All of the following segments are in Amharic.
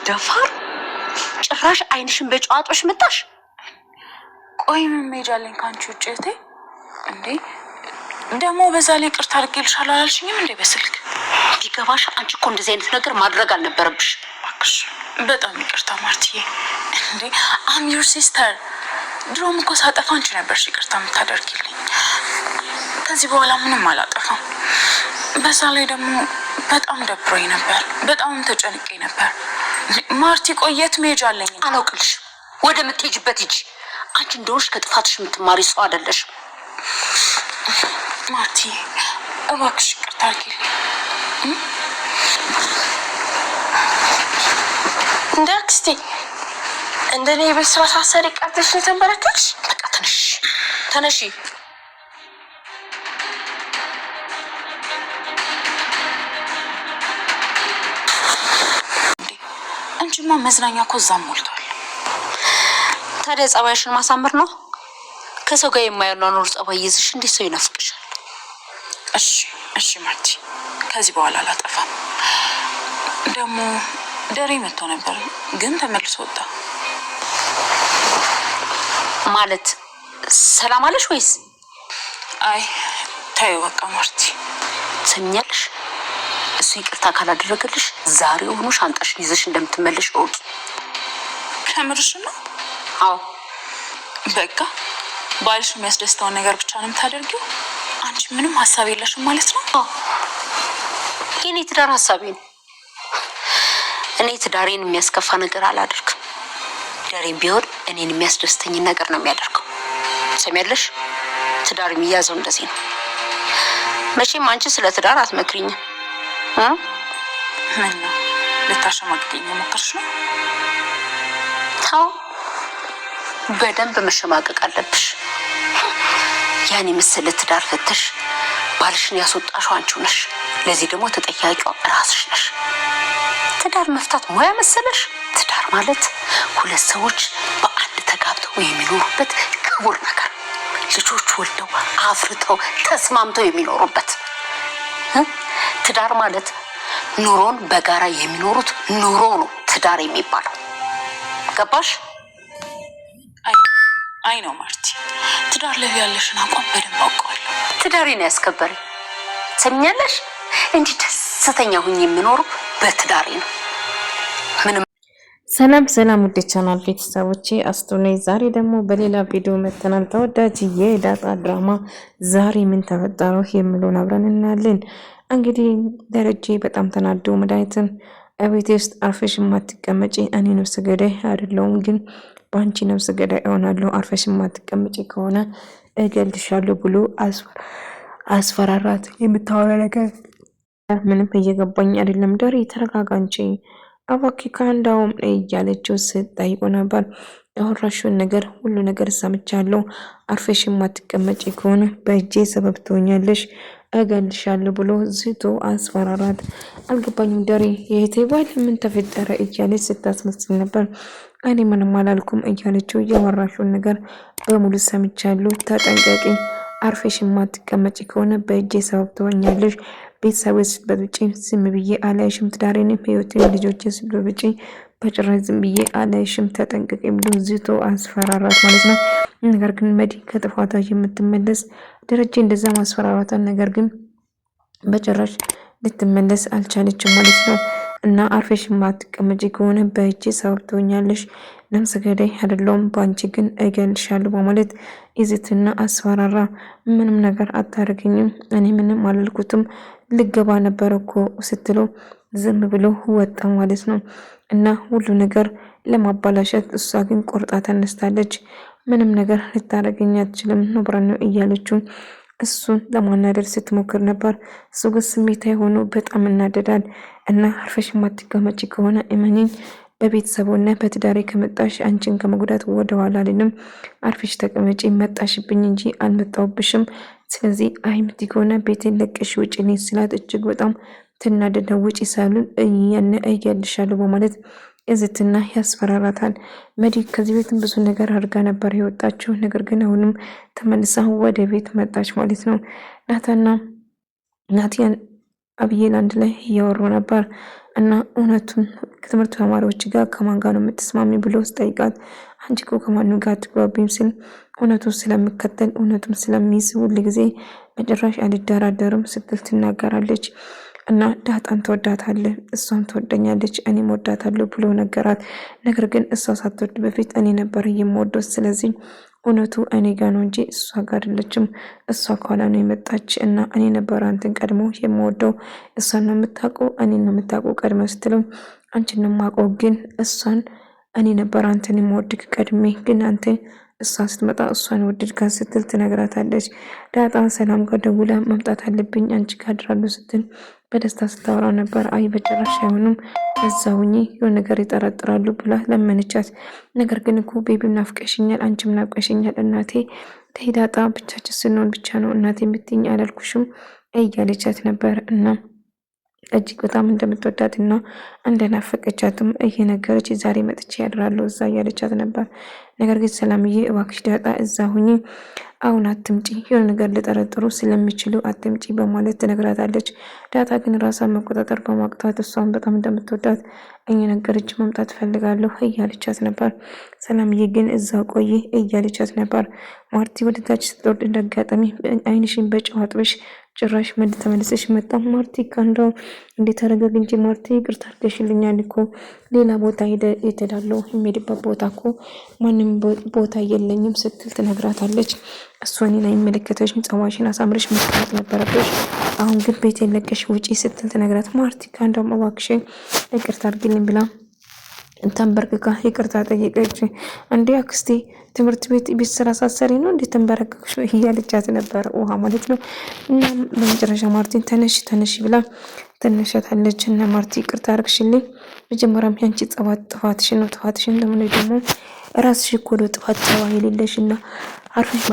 ደፋር ጭራሽ አይንሽን በጨዋጦሽ መጣሽ። ቆይ ምን ሜጃለኝ ካንቺ ውጭ እህቴ? እንዴ ደግሞ በዛ ላይ ቅርታ አድርጌልሻለሁ አላልሽኝም እንዴ በስልክ? ቢገባሽ አንቺ እኮ እንደዚህ አይነት ነገር ማድረግ አልነበረብሽ። እባክሽ በጣም ይቅርታ ማርቲዬ። እንዴ አም ዩር ሲስተር። ድሮም እኮ ሳጠፋ አንቺ ነበርሽ ይቅርታ የምታደርጊልኝ። ከዚህ በኋላ ምንም አላጠፋም። በዛ ላይ ደግሞ በጣም ደብሮኝ ነበር፣ በጣም ተጨንቄ ነበር። ማርቲ ቆየት ሜጃለኝ። አላውቅልሽ፣ ወደ ምትሄጂበት ሂጂ። አንቺ እንደሆንሽ ከጥፋትሽ የምትማሪ ሰው አይደለሽ። ማርቲ እባክሽ ይቅርታ አድርጊልኝ። እንደ አክስቴ እንደኔ በስራ ሳሰሪ ቀጥሽ ተንበረከክሽ። በቃ ተነሽ ተነሺ። አንቺማ መዝናኛ እኮ እዛም ሞልቷል። ታዲያ ጸባይሽን ማሳመር ነው። ከሰው ጋር የማይኖር ጸባይ ይዘሽ እንዴት ሰው ይናፍቅሻል? እሺ ማርቲ፣ ከዚህ በኋላ አላጠፋም። ደግሞ ደሬ መጥቶ ነበር ግን ተመልሶ ወጣ። ማለት ሰላም አለሽ ወይስ? አይ ታዩ በቃ ማርቲ። ሰኛለሽ፣ እሱ ይቅርታ ካላደረገልሽ ዛሬውኑ ሻንጣሽን ይዘሽ እንደምትመለሽ እወቂ። ከምርሽ ነው? አዎ። በቃ ባልሽ የሚያስደስተውን ነገር ብቻ ነው የምታደርጊው? አንቺ ምንም ሀሳብ የለሽም ማለት ነው? አዎ፣ የኔ ትዳር ሀሳቤ ነው። እኔ ትዳሬን የሚያስከፋ ነገር አላደርግም። ትዳሬን ቢሆን እኔን የሚያስደስተኝ ነገር ነው የሚያደርገው። ሰሚያለሽ፣ ትዳር የሚያዘው እንደዚህ ነው። መቼም አንቺ ስለ ትዳር አትመክሪኝም። ምን ነው ልታሸማግኝ ሞከርሽ ነው? አዎ፣ በደንብ መሸማቀቅ አለብሽ። ያን የመሰለ ትዳር ፈተሽ ባልሽን ያስወጣሽው አንቺው ነሽ። ለዚህ ደግሞ ተጠያቂው ራስሽ ነሽ። ትዳር መፍታት ሙያ መሰለሽ? ትዳር ማለት ሁለት ሰዎች በአንድ ተጋብተው የሚኖሩበት ክቡር ነገር፣ ልጆች ወልደው አፍርተው ተስማምተው የሚኖሩበት። ትዳር ማለት ኑሮን በጋራ የሚኖሩት ኑሮ ነው ትዳር የሚባለው። ገባሽ? አይ ነው ማርቲ፣ ትዳር ላይ ያለሽን አቋም በደንብ አውቀዋለሁ። ትዳሬን ያስከበረኝ ሰምኛለሽ። እንዲህ ደስተኛ ሁኝ የሚኖረው በትዳሬ ነው። ሰላም ውድ ቻናል ቤተሰቦቼ አስቱ ነኝ። ዛሬ ደግሞ በሌላ ቪዲዮ መተናል። ተወዳጅ የዳጣ ድራማ ዛሬ ምን ተፈጠረው የሚለውን አብረን እናያለን። እንግዲህ ደረጀ በጣም ተናዶ መድኃኒትን እቤቴ ውስጥ አርፈሽ ማትቀመጪ እኔ ነፍስ ገዳይ አይደለሁም፣ ግን በአንቺ ነፍስ ገዳይ እሆናለሁ። አርፈሽ ማትቀመጪ ከሆነ እገልሻለሁ ብሎ አስፈራራት። የምታወራ ነገር ምንም እየገባኝ አይደለም። ዳሬ ተረጋጋ እንጂ እባክህ ከአንዳውም እያለችው ስትጠይቆ ነበር። ያወራሽውን ነገር ሁሉ ነገር ሰምቻለሁ። አርፈሽ ማትቀመጪ ከሆነ በእጄ ሰበብ ትሆኛለሽ፣ እገልሻለሁ ብሎ ዝቶ አስፈራራት። አልገባኝም ዳሬ የእህቴ ባል ምን ተፈጠረ እያለች ስታስመስል ነበር። እኔ ምንም አላልኩም እያለችው ያወራሽውን ነገር በሙሉ ሰምቻለሁ፣ ተጠንቀቂ። አርፈሽ ማትቀመጪ ከሆነ በእጄ ሰበብ ትሆኛለሽ። ቤተሰቦች ስትበጥጪ ዝም ብዬ አላይሽም፣ ትዳሬንም ህይወቴን ልጆችን ስትበጥጪ በጭራሽ ዝም ብዬ አላይሽም፣ ተጠንቀቂ ብሎ ዝቶ አስፈራራት ማለት ነው። ነገር ግን መዲ ከጥፋቷ የምትመለስ ደረጀ እንደዛ ማስፈራራታን፣ ነገር ግን በጭራሽ ልትመለስ አልቻለችም ማለት ነው። እና አርፈሽ ማትቀመጪ ከሆነ በእጄ ሰበብ ትሆኛለሽ፣ ነፍሰ ገዳይ አይደለሁም፣ በአንቺ ግን እገልሻለሁ በማለት ይዝትና አስፈራራ። ምንም ነገር አታደርገኝም፣ እኔ ምንም አላልኩትም፣ ልገባ ነበር እኮ ስትለው ዝም ብሎ ወጣ ማለት ነው። እና ሁሉ ነገር ለማባላሸት እሷ ግን ቆርጣ ተነስታለች። ምንም ነገር ልታደርገኝ አትችልም ነው እያለችው እሱን ለማናደድ ስትሞክር ነበር። እሱ ግን ስሜታዊ ሆኖ በጣም እናደዳል። እና አርፈሽ ማትቀመጪ ከሆነ እመኚኝ፣ በቤተሰቡና በትዳሬ ከመጣሽ አንቺን ከመጉዳት ወደኋላ አልልም። አርፈሽ ተቀመጪ፣ መጣሽብኝ እንጂ አልመጣሁብሽም። ስለዚህ አይምቲ ከሆነ ቤቴን ለቀሽ ውጭ ነኝ ስላት እጅግ በጣም ትናደደ። ውጪ ሳሉን እያልሻለሁ በማለት እዝትና ያስፈራራታል። መዲ ከዚህ ቤትም ብዙ ነገር አድርጋ ነበር የወጣችው። ነገር ግን አሁንም ተመልሳ ወደ ቤት መጣች ማለት ነው። ናታና ናቲያን አብዬል አንድ ላይ እያወሩ ነበር እና እውነቱን ከትምህርት ተማሪዎች ጋር ከማን ጋር ነው የምትስማሚ ብሎ ስጠይቃት አንቺ እኮ ከማንም ጋር አትግባቢም ሲል እውነቱን ስለምከተል እውነቱን ስለሚይዝ ሁል ጊዜ በጭራሽ አልደራደርም ስትል ትናገራለች። እና ዳጣን ትወዳታለህ፣ እሷም ትወደኛለች፣ እኔም ወዳታለሁ ብሎ ነገራት። ነገር ግን እሷ ሳትወድ በፊት እኔ ነበር የምወደው። ስለዚህ እውነቱ እኔ ጋ ነው እንጂ እሷ ጋር አይደለችም። እሷ ከኋላ ነው የመጣች እና እኔ ነበር አንተን ቀድሞ የምወደው። እሷን ነው የምታውቀው፣ እኔን ነው የምታውቀው ቀድመ ስትለው አንቺን ነው የማውቀው፣ ግን እሷን እኔ ነበር አንተን የምወድግ ቀድሜ፣ ግን አንተ እሷ ስትመጣ እሷን ወደድካት ስትል ትነግራታለች። ዳጣ ሰላም ጋር ደውላ መምጣት አለብኝ አንቺ ጋር አድራለሁ ስትል በደስታ ስታወራ ነበር። አይ በጭራሽ አይሆንም እዛውኝ የሆነ ነገር ይጠረጥራሉ ብላ ለመነቻት። ነገር ግን እኮ ቤቢም ናፍቀሽኛል፣ አንቺም ናፍቀሽኛል እናቴ ተይ ዳጣ ብቻችን ስንሆን ብቻ ነው እናቴ የምትይኝ አላልኩሽም እያለቻት ነበር እና እጅግ በጣም እንደምትወዳት እና እንደናፈቀቻትም እየነገረች ዛሬ መጥቼ ያድራለሁ እዛ እያለቻት ነበር። ነገር ግን ሰላምዬ እባክሽ ዳጣ እዛ ሁኚ፣ አሁን አትምጪ፣ የሆነ ነገር ሊጠረጥሩ ስለሚችሉ አትምጪ በማለት ትነግራታለች። ዳጣ ግን ራሷን መቆጣጠር በማቅቷት እሷን በጣም እንደምትወዳት እየነገረች መምጣት ፈልጋለሁ እያለቻት ነበር። ሰላምዬ ግን እዛ ቆይ እያለቻት ነበር። ማርቲ ወደታች ስትወርድ እንዳጋጣሚ አይንሽን በጨው አጥበሽ ጭራሽ ተመልሰሽ መጣ። ማርቲ ካንዳው እንዴት አረጋግ እንጂ ማርቲ ይቅርታ አድርገሽልኛል እኮ ሌላ ቦታ ሄዳለሁ የሚሄድበት ቦታ እኮ ማንም ቦታ የለኝም ስትል ትነግራታለች። እሷ እኔን አይመለከተሽም፣ ጸባሽን አሳምረሽ መስራት ነበረብሽ፣ አሁን ግን ቤት የለቀሽ ውጪ ስትል ትነግራት። ማርቲ ካንዳው እባክሽ ይቅርታ አድርግልኝ ብላ ተንበርክካ ይቅርታ ጠየቀች። እንዴ አክስቴ ትምህርት ቤት ስራ ሳሰሪ ነው እንዴት ተንበረከክሽ እያለቻት ነበር፣ ውሃ ማለት ነው። እና በመጨረሻ ማርቲን ተነሽ ብላ ተነሻታለች። እና ማርቲ ይቅርታ አድርግሽልኝ፣ መጀመሪያም ያንቺ ጥፋትሽን ነው፣ ጥፋትሽን ደግሞ ራስሽ እኮ ነው ጥፋት ጸባይ የሌለሽ እና አርፈሽ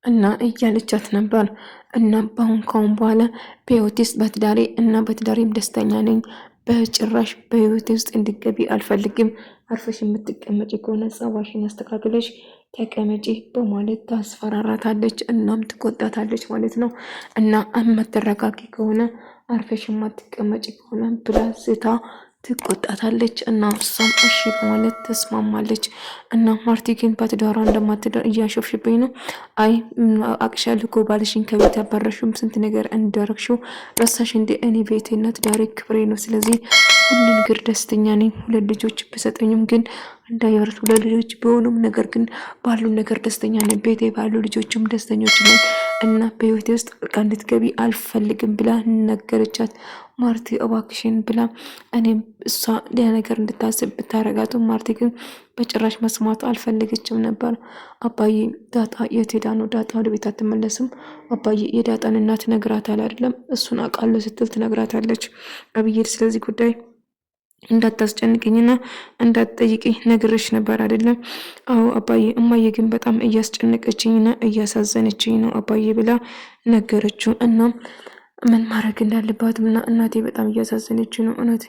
እና እያለቻት ነበር። እና ካሁን በኋላ በህይወቴስ በትዳሬ እና በትዳሬም ደስተኛ ነኝ፣ በጭራሽ በህይወቴ ውስጥ እንድገቢ አልፈልግም፣ አርፈሽ የምትቀመጪ ከሆነ ጸባሽን አስተካክለሽ ተቀመጪ በማለት ታስፈራራታለች። እናም ትቆጣታለች ማለት ነው። እና የማትረጋጊ ከሆነ አርፈሽ የማትቀመጪ ከሆነ ብላ ስታ ትቆጣታለች። እና እሷም እሺ በማለት ተስማማለች። እና ማርቲ ግን በትዳሯ እንደማትደር እያሾፍሽብኝ ነው። አይ አቅሻል እኮ ባልሽን ከቤት ያባረሽም ስንት ነገር እንዳረግሽው ረሳሽ እንደ እኔ ቤቴና ትዳሬ ክብሬ ነው። ስለዚህ ሁሉ ነገር ደስተኛ ነኝ። ሁለት ልጆች በሰጠኝም ግን እንዳይወርድ ሁለት ልጆች ቢሆኑም ነገር ግን ባሉ ነገር ደስተኛ ነኝ። ቤቴ ባሉ ልጆችም ደስተኞች ነኝ እና በህይወቴ ውስጥ እንድትገቢ አልፈልግም ብላ ነገረቻት። ማርቲ እባክሽን ብላ እኔም እሷ ሌላ ነገር እንድታስብ ብታረጋትም ማርቲ ግን በጭራሽ መስማቱ አልፈለገችም ነበር። አባዬ ዳጣ የት ሄዳ ነው? ዳጣ ወደ ቤት አትመለስም? አባዬ የዳጣን እናት ነግራታል አይደለም? እሱን አውቃለሁ ስትል ትነግራታለች። አብዬድ ስለዚህ ጉዳይ እንዳታስጨንቅኝና እንዳትጠይቅኝ ነግሬሽ ነበር አይደለም? አዎ አባዬ፣ እማዬ ግን በጣም እያስጨነቀችኝና እያሳዘነችኝ ነው አባዬ ብላ ነገረችው። እናም ምን ማድረግ እንዳለባትም እና እናቴ በጣም እያሳዘነች ነው፣ እውነት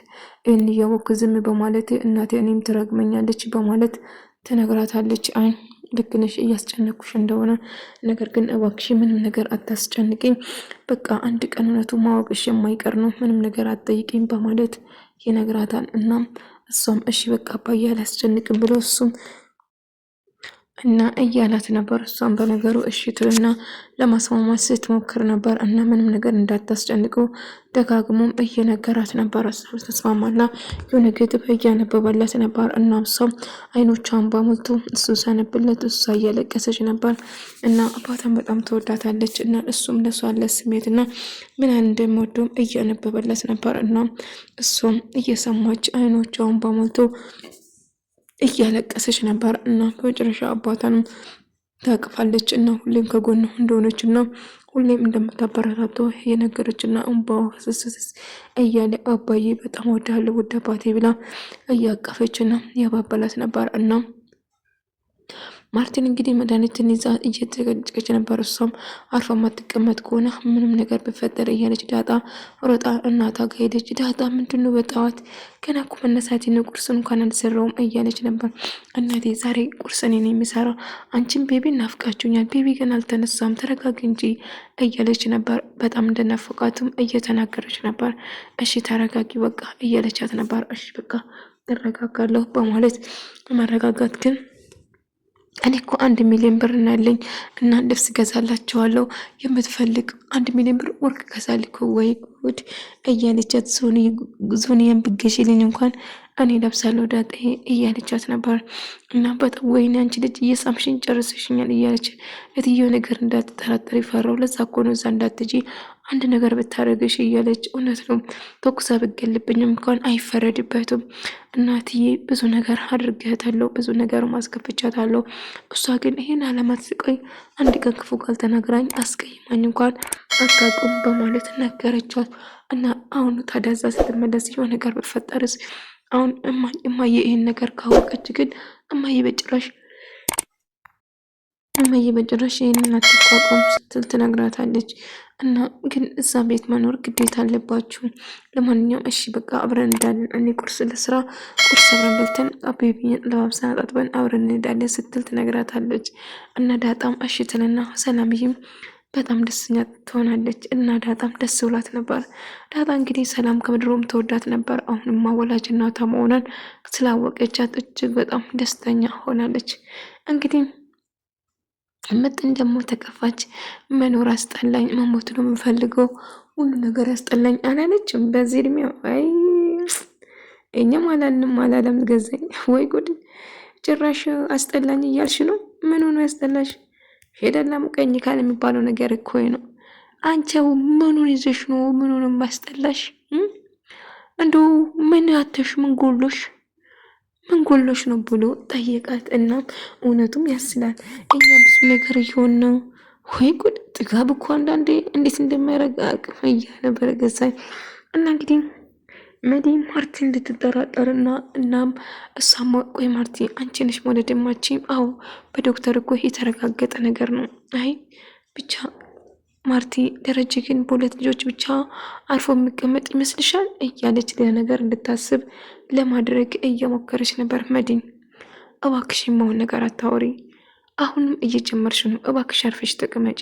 ይህን እያወቅኩ ዝም በማለት እናቴ እኔም ትረግመኛለች በማለት ትነግራታለች። አይ ልክ ነሽ እያስጨነኩሽ እንደሆነ፣ ነገር ግን እባክሽ ምንም ነገር አታስጨንቅኝ፣ በቃ አንድ ቀን እውነቱ ማወቅሽ የማይቀር ነው፣ ምንም ነገር አትጠይቅኝ በማለት ይነግራታል። እናም እሷም እሺ በቃ አባዬ አላስጨንቅም ብሎ እሱም እና እያላት ነበር። እሷም በነገሩ እሺ ትልና ለማስማማት ስትሞክር ነበር። እና ምንም ነገር እንዳታስጨንቀው ደጋግሞም እየነገራት ነበር። ተስማማላ የሆነ ግጥም እያነበበለት ነበር። እና እሷም አይኖቿን በሞልቶ እሱ ሳነብለት እሷ እያለቀሰች ነበር። እና አባቷን በጣም ተወዳታለች እና እሱም ለሷ ያለ ስሜት እና ምን እንደሚወደውም እያነበበለት ነበር። እና እሷም እየሰማች አይኖቿን በሞልቶ እያለቀሰች ነበር። እና በመጨረሻ አባቷንም ታቅፋለች እና ሁሌም ከጎኑ እንደሆነች እና ሁሌም እንደምታበረታተው የነገረች እና እንባዋ ፍስስ እያለ አባዬ በጣም ወዳለሁ ውድ አባቴ ብላ እያቀፈች እና ያባበላት ነበር። እና ማርቲን እንግዲህ መድኃኒትን ይዛ እየተጨቀጨቀች ነበር። እሷም አርፋ ማትቀመጥ ከሆነ ምንም ነገር ቢፈጠር እያለች ዳጣ ሮጣ እናቷ ጋር ሄደች። ዳጣ ምንድነው በጠዋት ገና እኮ መነሳት ነው፣ ቁርስን እንኳን አልሰራውም እያለች ነበር። እናቴ ዛሬ ቁርስ እኔ ነኝ የምሰራው፣ አንቺም ቤቢ ናፍቃችሁኛል፣ ቤቢ ግን አልተነሳም፣ ተረጋግ እንጂ እያለች ነበር። በጣም እንደናፈቃትም እየተናገረች ነበር። እሺ ተረጋጊ በቃ እያለቻት ነበር። እሺ በቃ እረጋጋለሁ በማለት መረጋጋት ግን እኔ እኮ 1,000,000 ብር እናለኝ እና ልብስ ገዛላቸዋለሁ፣ የምትፈልግ 1,000,000 ብር ወርቅ ገዛልኩ። ወይ ጉድ እያለቻት ዞኒያን ብገሽልኝ እንኳን እኔ ለብሳለሁ ዳጣ እያለቻት ነበር። እና በጣም ወይኔ አንቺ ልጅ እየሳምሽኝ ጨርሰሽኛል እያለች እትየው ነገር እንዳትጠራጠር ይፈራው፣ ለዛ እኮ ነው እዛ እንዳትጂ አንድ ነገር ብታደርግሽ እያለች እውነት ነው ተኩሳ ብገልብኝም እንኳን አይፈረድበትም። እናትዬ ብዙ ነገር አድርጌያታለሁ፣ ብዙ ነገር ማስከፍቻታለሁ። እሷ ግን ይሄን አለማት ስቆይ አንድ ቀን ክፉ ቃል ተናግራኝ አስቀይማኝ እንኳን አታውቅም በማለት ነገረቻት። እና አሁን ታዳዛ ስትመለስ የሆነ ነገር ብፈጠርስ አሁን እማዬ ይሄን ነገር ካወቀች ግን እማዬ በጭራሽ ይሄንን አትቋቋም ስትል ትነግራታለች። እና ግን እዛ ቤት መኖር ግዴታ አለባችሁ። ለማንኛውም እሺ በቃ አብረን እንዳለን እኔ ቁርስ ለስራ ቁርስ አብረን በልተን ቤቢን ለባብሰን አጣጥበን አብረን እንዳለን ስትል ትነግራታለች። እና ዳጣም እሺ ትልና ሰላምዬም በጣም ደስተኛ ትሆናለች። እና ዳጣም ደስ ብሏት ነበር። ዳጣ እንግዲህ ሰላም ከምድሮም ተወዳት ነበር። አሁንም ወላጅ እናቷ መሆኗን ስላወቀቻት እጅግ በጣም ደስተኛ ሆናለች። እንግዲህ ምጥን ደግሞ ተከፋች። መኖር አስጠላኝ፣ መሞት ነው የምፈልገው፣ ሁሉ ነገር ያስጠላኝ አላለችም በዚህ እድሜው። አይ እኛም አላለም ገዛኝ። ወይ ጉድ ጭራሽ አስጠላኝ እያልሽ ነው? ምን ሆኖ ያስጠላሽ? ሄደላ ሙቀኝ ካል የሚባለው ነገር እኮ ነው። አንቺው ምኑን ይዘሽ ነው ምኑን ማስጠላሽ? እንደው ምን ያተሽ ምን ጎሎሽ ነው ብሎ ጠየቃት። እና እውነቱም ያስላል። እኛ ብዙ ነገር እየሆን ነው። ወይ ጉድ ጥጋብ እኮ አንዳንዴ እንዴት እንደማያረግ አቅም እያነበረ ገዛኝ። እና እንግዲህ መዲ ማርቲ እንድትጠራጠርና እናም እሷማ ቆይ ማርቲ አንቺ ነሽ መውለድ የማትችይው? አዎ በዶክተር እኮ የተረጋገጠ ነገር ነው። አይ ብቻ ማርቲ ደረጀ ግን በሁለት ልጆች ብቻ አርፎ የሚቀመጥ ይመስልሻል? እያለች ሌላ ነገር እንድታስብ ለማድረግ እየሞከረች ነበር። መዲን እባክሽ የማውን ነገር አታወሪ፣ አሁንም እየጨመርሽ ነው። እባክሽ አርፈሽ ተቀመጪ፣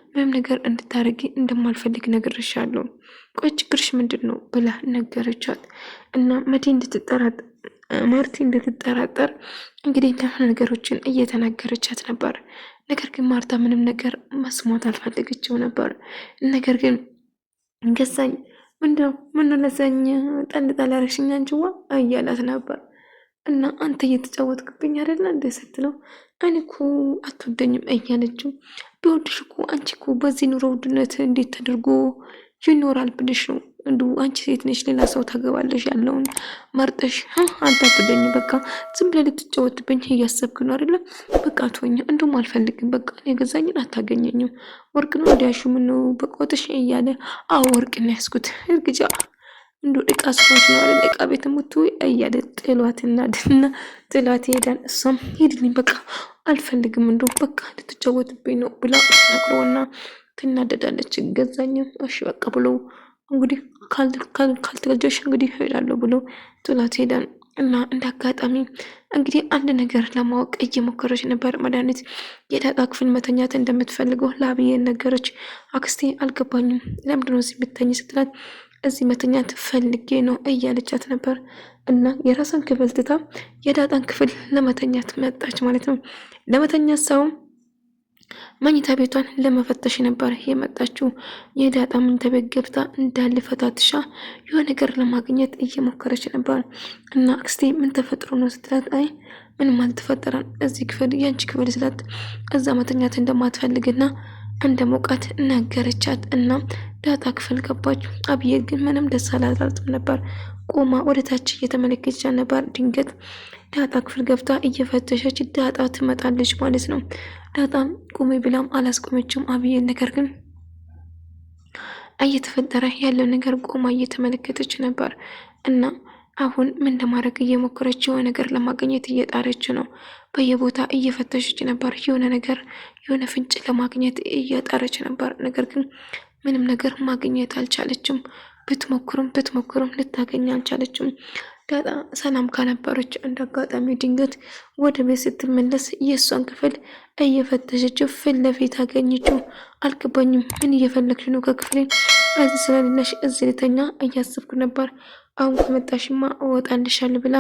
ምንም ነገር እንድታረጊ እንደማልፈልግ ነግሬሻለሁ። ቆይ ችግርሽ ምንድን ነው ብላ ነገረቻት። እና ማርቲ እንድትጠራጠር እንግዲህ ለሆነ ነገሮችን እየተናገረቻት ነበር። ነገር ግን ማርታ ምንም ነገር መስማት አልፈለገችው ነበር። ነገር ግን ገዛኝ ምነው ለዛኝ ጠንጣላ ያረግሽኝ አንቺዋ እያላት ነበር። እና አንተ እየተጫወትክብኝ አይደለ እንደ ስትለው እኔ እኮ አትወደኝም እያለችው፣ ቢወድሽ እኮ አንቺ እኮ በዚህ ኑሮ ውድነት እንዴት ተደርጎ ይኖራል ብልሽ ነው እንዱ አንቺ ሴት ነሽ፣ ሌላ ሰው ታገባለሽ፣ ያለውን መርጠሽ አንተ አትወደኝ፣ በቃ ዝም ብለህ ልትጫወትብኝ እያሰብክ ነው አይደለ? በቃ ተወኝ፣ እንዱም አልፈልግም፣ በቃ እኔ ገዛኝን አታገኘኝም። ወርቅ ነው እንዲያሹ ምን ነው በቆጥሽ እያለ አዎ ወርቅ ነው ያስኩት እርግጃ እንዱ እቃ ስሆንሽ ነው አይደል እቃ ቤት ሙቱ እያለ ጥሏትና ጥላት ሄዳን። እሷም ሄድልኝ በቃ አልፈልግም፣ እንዱ በቃ ልትጫወትብኝ ነው ብላ ተናግረውና ትናደዳለች። ገዛኝም እሺ በቃ ብሎ እንግዲህ ካልተገጀሽ እንግዲህ ሄዳለሁ ብሎ ጥላት ሄዳን። እና እንደ አጋጣሚ እንግዲህ አንድ ነገር ለማወቅ እየሞከረች ነበር። መድኃኒት የዳጣ ክፍል መተኛት እንደምትፈልገው ለአብዬ ነገረች። አክስቴ አልገባኝም ለምንድነው እዚህ የምትተኝ ስትላት እዚህ መተኛት ፈልጌ ነው እያለቻት ነበር። እና የራሷን ክፍል ትታ የዳጣን ክፍል ለመተኛት መጣች ማለት ነው። ለመተኛት ሰው መኝታ ቤቷን ለመፈተሽ ነበር የመጣችው። የዳጣ መኝታ ቤት ገብታ እንዳለ ፈታትሻ የሆነ ነገር ለማግኘት እየሞከረች ነበር። እና አክስቴ ምን ተፈጥሮ ነው ስትላት አይ ምንም አልተፈጠረም እዚህ ክፍል ያንቺ ክፍል ስላት እዛ መተኛት እንደማትፈልግና እንደ ሞቃት ነገረቻት። እና ዳጣ ክፍል ገባች። አብዬ ግን ምንም ደስ አላላትም ነበር። ቆማ ወደ ታች እየተመለከተች ነበር። ድንገት ዳጣ ክፍል ገብታ እየፈተሸች ዳጣ ትመጣለች ማለት ነው። ዳጣም ቆሜ ብላም አላስቆመችም አብዬ። ነገር ግን እየተፈጠረ ያለው ነገር ቆማ እየተመለከተች ነበር። እና አሁን ምን ለማድረግ እየሞከረች የሆነ ነገር ለማግኘት እየጣረች ነው። በየቦታ እየፈተሸች ነበር፣ የሆነ ፍንጭ ለማግኘት እየጣረች ነበር። ነገር ግን ምንም ነገር ማግኘት አልቻለችም። ብትሞክርም ልታገኝ አልቻለችም። ዳጣ ሰላም ከነበረች እንደ አጋጣሚ ድንገት ወደ ቤት ስትመለስ የእሷን ክፍል እየፈተሸችው ፊት ለፊት አገኘችው። አልገባኝም፣ ምን እየፈለግሽ ነው? ከክፍሌን እዚህ ስለሌለሽ እዚህ ልተኛ እያሰብኩ ነበር። አሁን ከመጣሽማ እወጣልሻለሁ ብላ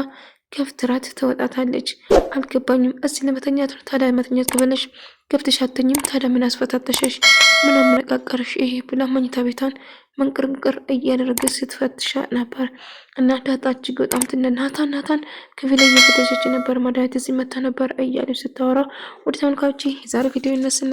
ገፍትራት ትወጣታለች። አልገባኝም፣ እዚህ ለመተኛት ነው? ታዲያ መተኛት ከፈለሽ ገብተሽ አትተኝም? ታዲያ ምን አስፈታተሸሽ? ምን አመነቃቀርሽ? ይሄ ብላ መኝታ ቤቷን መንቅርንቅር እያደረገች ስትፈትሻ ነበር። እና ዳጣ እጅግ በጣም ናታን ክፍል እየፈተሸች ነበር። መድኃኒት እዚህ መታ ነበር እያለች ስታወራ ወደ ተመልካቾች የዛሬ ቪዲዮ ይመስል